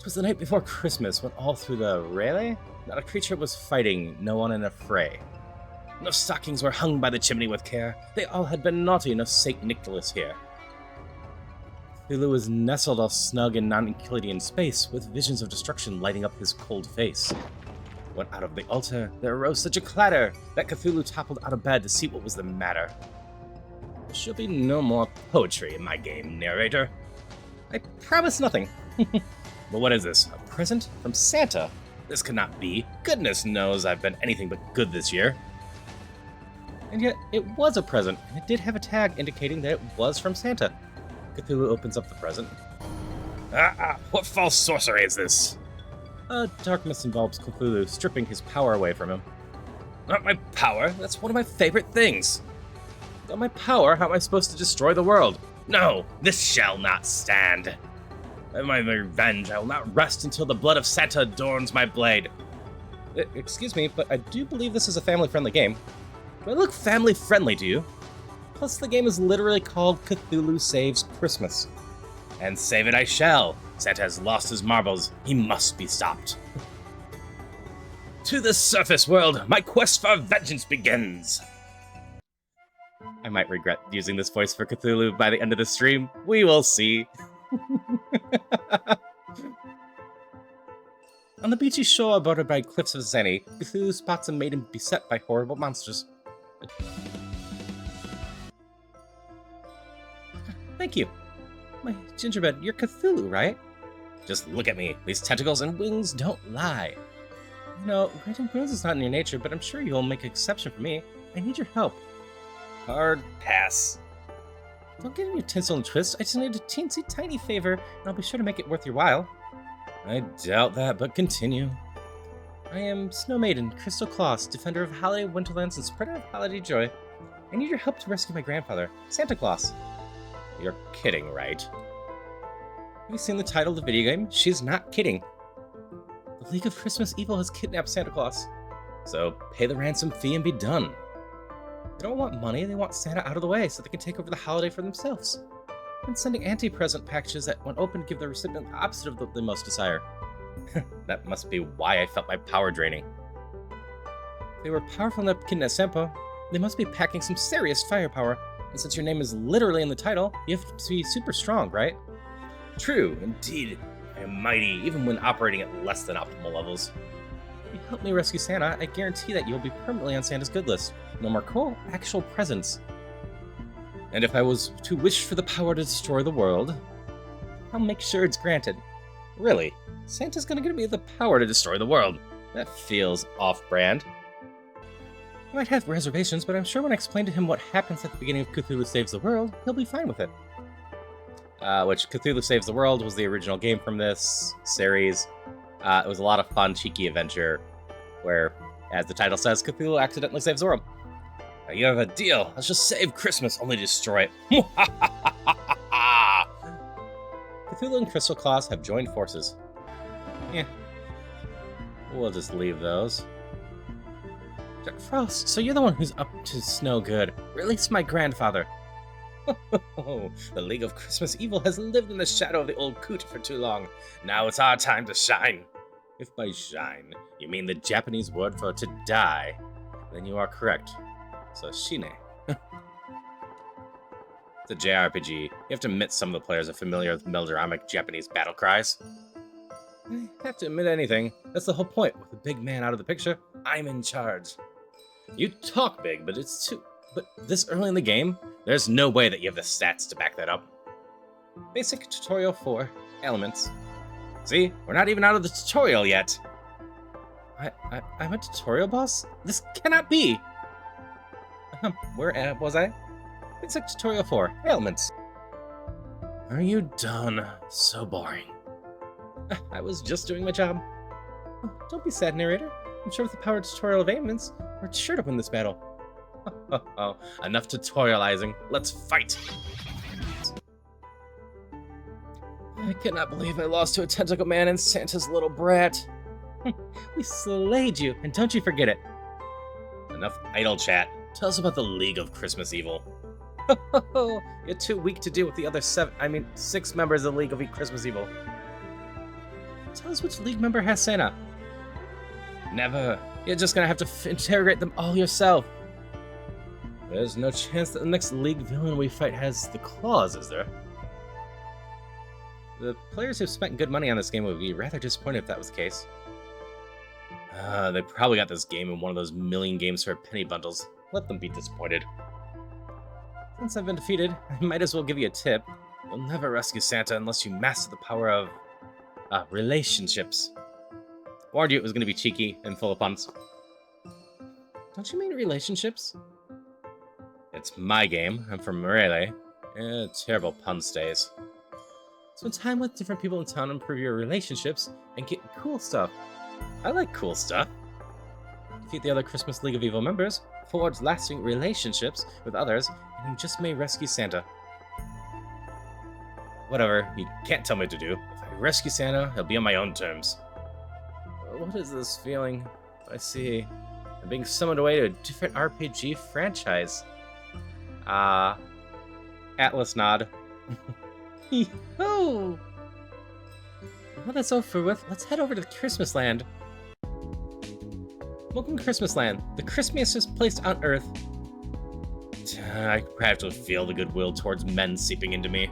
'Twas the night before Christmas when all through the Rayleigh, not a creature was fighting, no one in a fray. No stockings were hung by the chimney with care, they all had been naughty, no St. Nicholas here. Cthulhu was nestled all snug in non-Euclidean space, with visions of destruction lighting up his cold face. When out of the altar, there arose such a clatter that Cthulhu toppled out of bed to see what was the matter. There shall be no more poetry in my game, narrator. I promise nothing. But what is this? A present from Santa? This cannot be. Goodness knows I've been anything but good this year. And yet, it was a present, and it did have a tag indicating that it was from Santa. Cthulhu opens up the present. What false sorcery is this? Darkness envelops Cthulhu, stripping his power away from him. Not my power? That's one of my favorite things. Without my power, how am I supposed to destroy the world? No, this shall not stand. My revenge, I will not rest until the blood of Santa adorns my blade. Excuse me, but I do believe this is a family-friendly game. Do I look family-friendly to you? Plus, the game is literally called Cthulthu Saves Christmas. And save it I shall. Santa has lost his marbles. He must be stopped. To the surface world, my quest for vengeance begins. I might regret using this voice for Cthulhu by the end of the stream. We will see. On the beachy shore bordered by cliffs of Zeni, Cthulhu spots a maiden beset by horrible monsters. Thank you. My gingerbread, you're Cthulhu, right? Just look at me. These tentacles and wings don't lie. You know, writing prose is not in your nature, but I'm sure you'll make an exception for me. I need your help. Hard pass. Don't get any tinsel and twist. I just need a teensy tiny favor, and I'll be sure to make it worth your while. I doubt that, but continue. I am Snow Maiden, Crystal Claus, defender of holiday winterlands and spreader of holiday joy. I need your help to rescue my grandfather, Santa Claus. You're kidding, right? Have you seen the title of the video game? She's not kidding. The League of Christmas Evil has kidnapped Santa Claus. So pay the ransom fee and be done. They don't want money, they want Santa out of the way so they can take over the holiday for themselves. And sending anti-present packages that, when opened, give the recipient the opposite of what they most desire. That must be why I felt my power draining. If they were powerful enough to kidnap Santa, they must be packing some serious firepower. And since your name is literally in the title, you have to be super strong, right? True, indeed. I am mighty, even when operating at less than optimal levels. If you help me rescue Santa, I guarantee that you'll be permanently on Santa's good list. No more cool, actual presents. And if I was to wish for the power to destroy the world, I'll make sure it's granted. Really? Santa's gonna give me the power to destroy the world. That feels off-brand. I might have reservations, but I'm sure when I explain to him what happens at the beginning of Cthulhu Saves the World, he'll be fine with it. Which Cthulhu Saves the World was the original game from this series. It was a lot of fun, cheeky adventure where, as the title says, Cthulhu accidentally saves the world. You have a deal. Let's just save Christmas, only destroy it. Cthulhu and Crystal Claus have joined forces. Yeah. We'll just leave those. Jack Frost, so you're the one who's up to no good. Release my grandfather. The League of Christmas Evil has lived in the shadow of the old coot for too long. Now it's our time to shine. If by shine, you mean the Japanese word for to die, then you are correct. So, shine. It's a JRPG. You have to admit some of the players are familiar with melodramatic Japanese battle cries. I have to admit anything. That's the whole point. With the big man out of the picture, I'm in charge. You talk big, but it's too... But this early in the game, there's no way that you have the stats to back that up. Basic Tutorial 4, Elements. See? We're not even out of the tutorial yet. I'm a tutorial boss? This cannot be! Where was I? Basic Tutorial 4, Ailments. Are you done? So boring. I was just doing my job. Oh, don't be sad, narrator. I'm sure with the power tutorial of ailments, we're sure to win this battle. Oh, enough tutorializing. Let's fight! I cannot believe I lost to a tentacle man and Santa's little brat. We slayed you, and don't you forget it. Enough idle chat. Tell us about the League of Christmas Evil. You're too weak to deal with the other 6 members of the League of Christmas Evil. Tell us which League member has Santa. Never. You're just gonna have to interrogate them all yourself. There's no chance that the next League villain we fight has the claws, is there? The players who've spent good money on this game would be rather disappointed if that was the case. They probably got this game in one of those million games for penny bundles. Let them be disappointed. Since I've been defeated, I might as well give you a tip. You'll never rescue Santa unless you master the power of relationships. Warned you it was going to be cheeky and full of puns. Don't you mean relationships? It's my game. I'm from Morele. Terrible pun stays. Spend time with different people in town, improve your relationships, and get cool stuff. I like cool stuff. Defeat the other Christmas League of Evil members, forge lasting relationships with others, and you just may rescue Santa. Whatever, you can't tell me what to do. If I rescue Santa, he'll be on my own terms. What is this feeling? I see. I'm being summoned away to a different RPG franchise. Atlas nod. Oh! Well, that's over with. Let's head over to Christmas Land. Welcome to Christmas Land, the crispiest place on Earth. I practically feel the goodwill towards men seeping into me.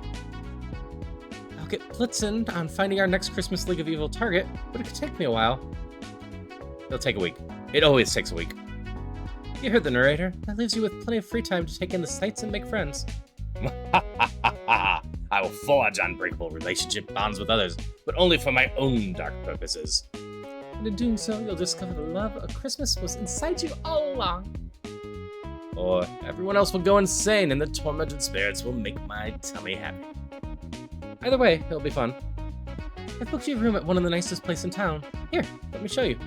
I'll get blitzing on finding our next Christmas League of Evil target, but it could take me a while. It'll take a week. It always takes a week. You heard the narrator. That leaves you with plenty of free time to take in the sights and make friends. I will forge unbreakable relationship bonds with others, but only for my own dark purposes. And in doing so, you'll discover the love of Christmas was inside you all along. Or everyone else will go insane and the tormented spirits will make my tummy happy. Either way, it'll be fun. I've booked you a room at one of the nicest places in town. Here, let me show you.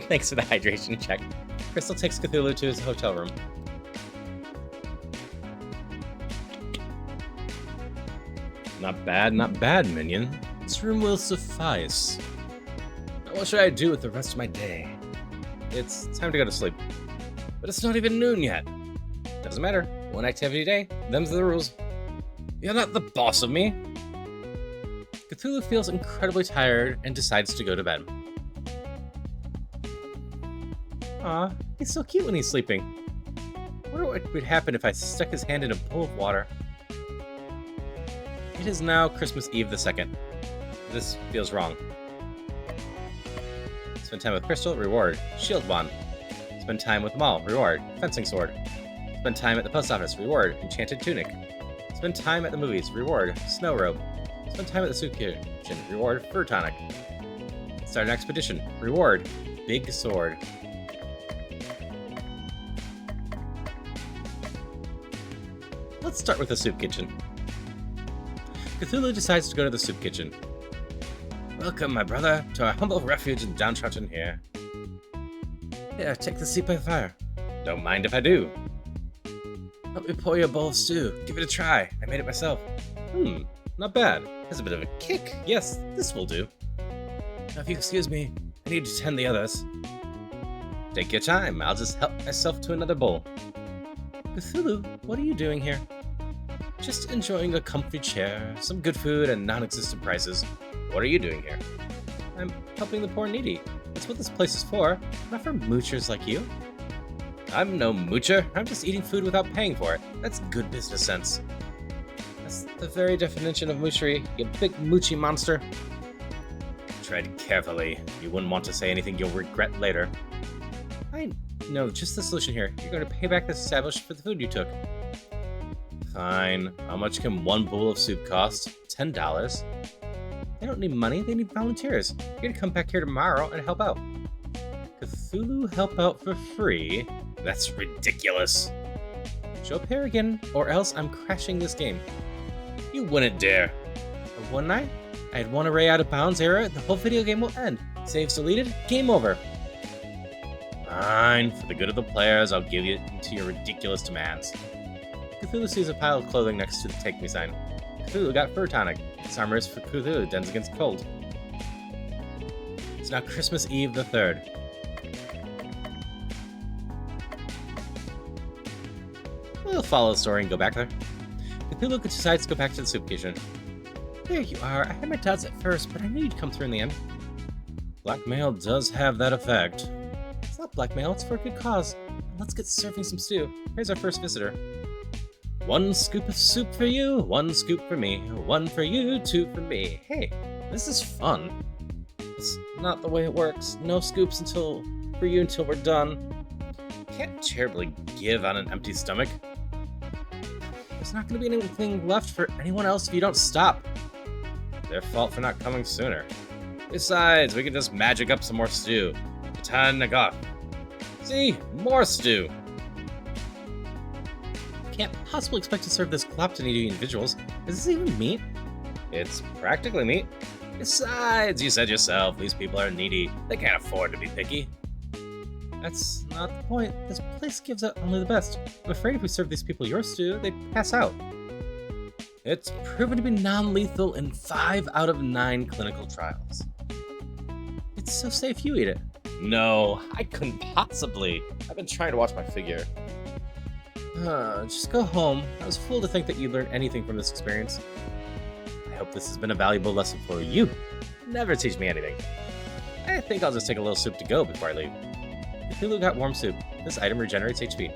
Thanks for the hydration check. Crystal takes Cthulhu to his hotel room. Not bad, minion. This room will suffice. Now what should I do with the rest of my day? It's time to go to sleep. But it's not even noon yet. Doesn't matter. One activity a day, them's the rules. You're not the boss of me. Cthulhu feels incredibly tired and decides to go to bed. Aw, he's so cute when he's sleeping. I wonder what would happen if I stuck his hand in a bowl of water. It is now Christmas Eve the 2nd. This feels wrong. Spend time with Crystal, reward. Shield wand. Spend time with Maul, reward. Fencing sword. Spend time at the post office, reward. Enchanted tunic. Spend time at the movies, reward. Snow robe. Spend time at the soup kitchen, reward. Fur tonic. Start an expedition, reward. Big sword. Let's start with the soup kitchen. Cthulhu decides to go to the soup kitchen. Welcome, my brother, to our humble refuge in downtrodden here. Here, take the seat by the fire. Don't mind if I do. Help me pour you a bowl of stew. Give it a try. I made it myself. Not bad. Has a bit of a kick. Yes, this will do. Now, if you excuse me, I need to tend the others. Take your time. I'll just help myself to another bowl. Cthulhu, what are you doing here? Just enjoying a comfy chair, some good food, and non-existent prices. What are you doing here? I'm helping the poor and needy. That's what this place is for, not for moochers like you. I'm no moocher. I'm just eating food without paying for it. That's good business sense. That's the very definition of moochery, you big moochy monster. Tread carefully. You wouldn't want to say anything you'll regret later. I know just the solution here. You're going to pay back this establishment for the food you took. Fine. How much can one bowl of soup cost? $10. They don't need money, they need volunteers. You're gonna come back here tomorrow and help out. Cthulhu help out for free? That's ridiculous. Show up here again, or else I'm crashing this game. You wouldn't dare. Wouldn't I? I had one array out of bounds error, the whole video game will end. Saves deleted, game over. Fine, for the good of the players, I'll give you to your ridiculous demands. Cthulhu sees a pile of clothing next to the Take Me sign. Cthulhu got fur tonic. This armor is for Cthulhu, dens against cold. It's now Christmas Eve the 3rd. We'll follow the story and go back there. Cthulhu decides to go back to the soup kitchen. There you are. I had my doubts at first, but I knew you'd come through in the end. Blackmail does have that effect. It's not blackmail, it's for a good cause. Let's get serving some stew. Here's our first visitor. 1 scoop of soup for you, 1 scoop for me, 1 for you, 2 for me. Hey, this is fun. It's not the way it works. No scoops for you until we're done. Can't terribly give on an empty stomach. There's not going to be anything left for anyone else if you don't stop. Their fault for not coming sooner. Besides, we can just magic up some more stew. Batan Nagaf. See? More stew. Can't possibly expect to serve this clop to needy individuals. Is this even meat? It's practically meat. Besides, you said yourself, these people are needy. They can't afford to be picky. That's not the point. This place gives out only the best. I'm afraid if we serve these people your stew, they'd pass out. It's proven to be non-lethal in 5 out of 9 clinical trials. It's so safe you eat it. No, I couldn't possibly. I've been trying to watch my figure. Just go home. I was fooled to think that you'd learn anything from this experience. I hope this has been a valuable lesson for you. Never teach me anything. I think I'll just take a little soup to go before I leave. Cthulhu got warm soup. This item regenerates HP.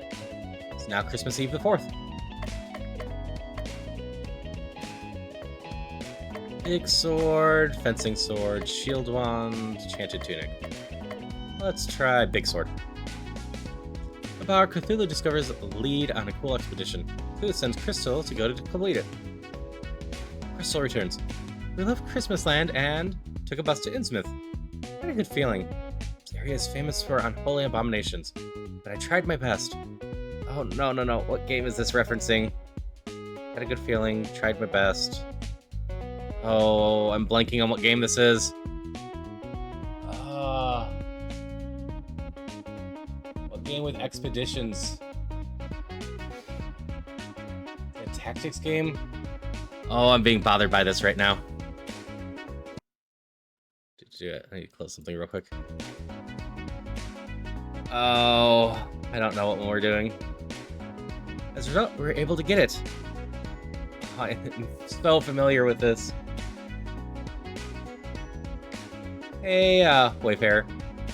It's now Christmas Eve the 4th. Big sword, fencing sword, shield wand, enchanted tunic. Let's try big sword. About Cthulhu discovers a lead on a cool expedition. Cthulhu sends Crystal to go to complete it. Crystal returns. We left Christmas Land and took a bus to Innsmouth. I had a good feeling. This area is famous for unholy abominations, but I tried my best. Oh, no. What game is this referencing? Had a good feeling, tried my best. Oh, I'm blanking on what game this is. What game with expeditions? A tactics game? Oh, I'm being bothered by this right now. I need to close something real quick. Oh, I don't know what one we're doing. As a result, we were able to get it. I'm so familiar with this. Hey, Wayfarer.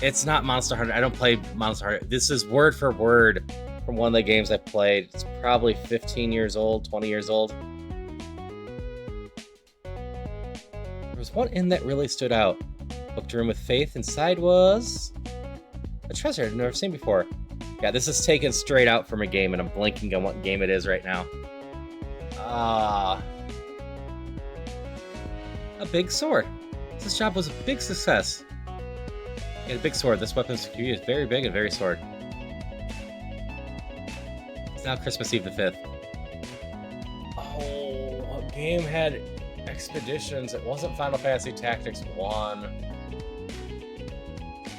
It's not Monster Hunter. I don't play Monster Hunter. This is word for word from one of the games I played. It's probably 15 years old, 20 years old. There was one inn that really stood out. Booked a room with Faith. Inside was a treasure I've never seen before. Yeah, this is taken straight out from a game, and I'm blanking on what game it is right now. A big sword. This job was a big success. Get a big sword. This weapon's security is very big and very sword. It's now Christmas Eve the 5th. Oh, a game had expeditions. It wasn't Final Fantasy Tactics 1.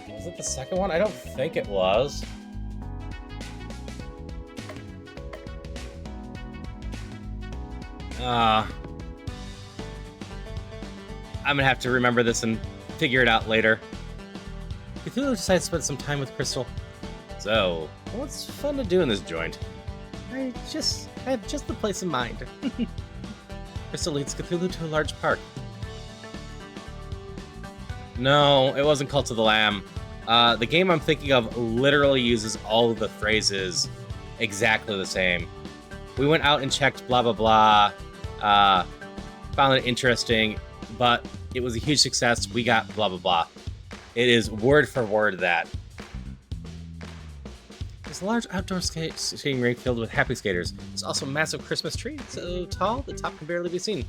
Was it the second one? I don't think it was. I'm gonna have to remember this and figure it out later. Cthulhu decides to spend some time with Crystal. So, what's fun to do in this joint? I have just the place in mind. Crystal leads Cthulhu to a large park. No, it wasn't Cult of the Lamb. The game I'm thinking of literally uses all of the phrases exactly the same. We went out and checked blah blah blah, found it interesting, but it was a huge success. We got blah blah blah. It is word for word that. There's a large outdoor skating rink filled with happy skaters. There's also a massive Christmas tree, so tall the top can barely be seen.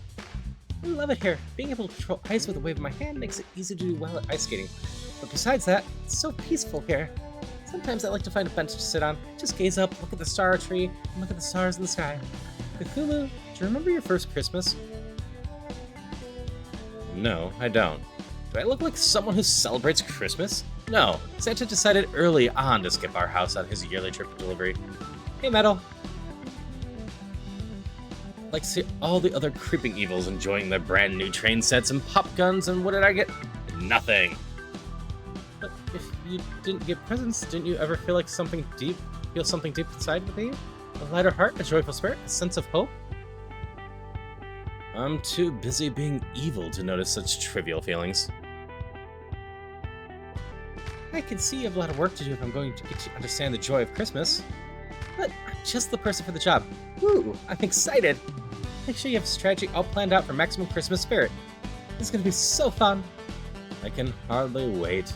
I love it here. Being able to control ice with a wave of my hand makes it easy to do well at ice skating. But besides that, it's so peaceful here. Sometimes I like to find a bench to sit on, just gaze up, look at the star tree, and look at the stars in the sky. Cthulhu, do you remember your first Christmas? No, I don't. Do I look like someone who celebrates Christmas? No, Santa decided early on to skip our house on his yearly trip to delivery. Hey, Metal. I'd like to see all the other creeping evils enjoying their brand new train sets and pop guns, and what did I get? Nothing. But if you didn't get presents, didn't you ever feel something deep inside within you? A lighter heart, a joyful spirit, a sense of hope? I'm too busy being evil to notice such trivial feelings. I can see you have a lot of work to do if I'm going to get you to understand the joy of Christmas. But I'm just the person for the job. Woo! I'm excited! Make sure you have a strategy all planned out for maximum Christmas spirit. This is going to be so fun! I can hardly wait.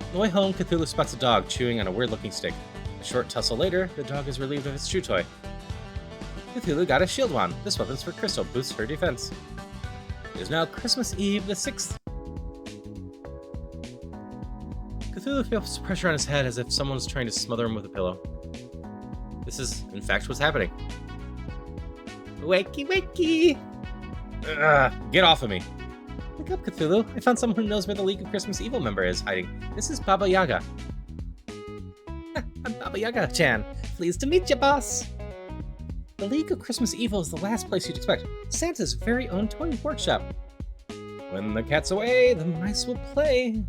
On the way home, Cthulhu spots a dog chewing on a weird-looking stick. A short tussle later, the dog is relieved of its chew toy. Cthulhu got a shield wand. This weapon's for Crystal, boosts her defense. It is now Christmas Eve the 6th. Cthulhu feels pressure on his head as if someone's trying to smother him with a pillow. This is, in fact, what's happening. Wakey, wakey! Get off of me. Wake up, Cthulhu. I found someone who knows where the League of Christmas Evil member is hiding. This is Baba Yaga. I'm Baba Yaga-chan. Pleased to meet you, boss. The League of Christmas Evil is the last place you'd expect. Santa's very own toy workshop. When the cat's away, the mice will play.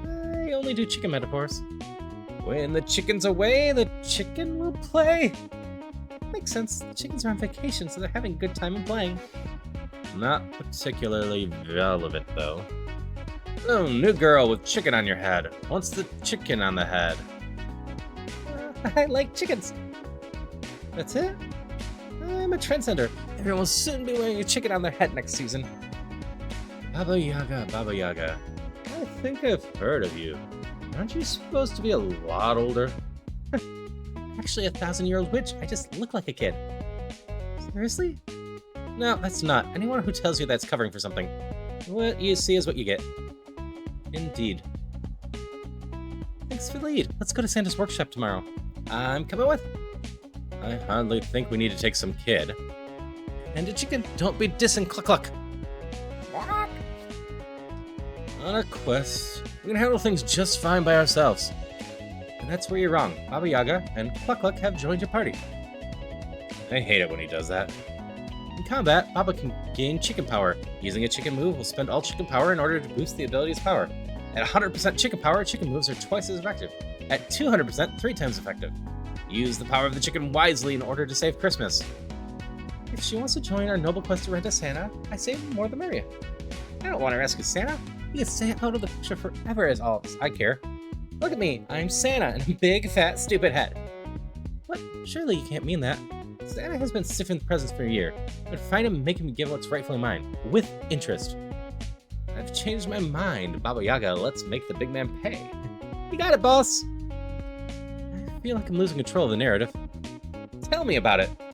I only do chicken metaphors. When the chicken's away, the chicken will play. Makes sense. The chickens are on vacation, so they're having a good time and playing. Not particularly relevant, though. Oh, new girl with chicken on your head. What's the chicken on the head? I like chickens. That's it? I'm a trendsetter. Everyone will soon be wearing a chicken on their head next season. Baba Yaga, Baba Yaga. I think I've heard of you. Aren't you supposed to be a lot older? Actually, a 1,000-year-old witch. I just look like a kid. Seriously? No, that's not. Anyone who tells you that's covering for something. What you see is what you get. Indeed. Thanks for the lead. Let's go to Santa's workshop tomorrow. I'm coming with. I hardly think we need to take some kid. And a chicken. Don't be dissing Cluck Cluck. On a quest, we can handle things just fine by ourselves. And that's where you're wrong. Baba Yaga and Cluck Cluck have joined your party. I hate it when he does that. In combat, Baba can gain chicken power. Using a chicken move will spend all chicken power in order to boost the ability's power. At 100% chicken power, chicken moves are twice as effective. At 200%, 3 times effective. Use the power of the chicken wisely in order to save Christmas. If she wants to join our noble quest to rent a Santa, I say the more the merrier. I don't want to rescue Santa. He can stay out of the picture forever is all I care. Look at me, I'm Santa and a big, fat, stupid head. What? Surely you can't mean that. Santa has been sniffing the presents for a year. But find him and make him give what's rightfully mine. With interest. I've changed my mind, Baba Yaga. Let's make the big man pay. You got it, boss! I feel like I'm losing control of the narrative. Tell me about it.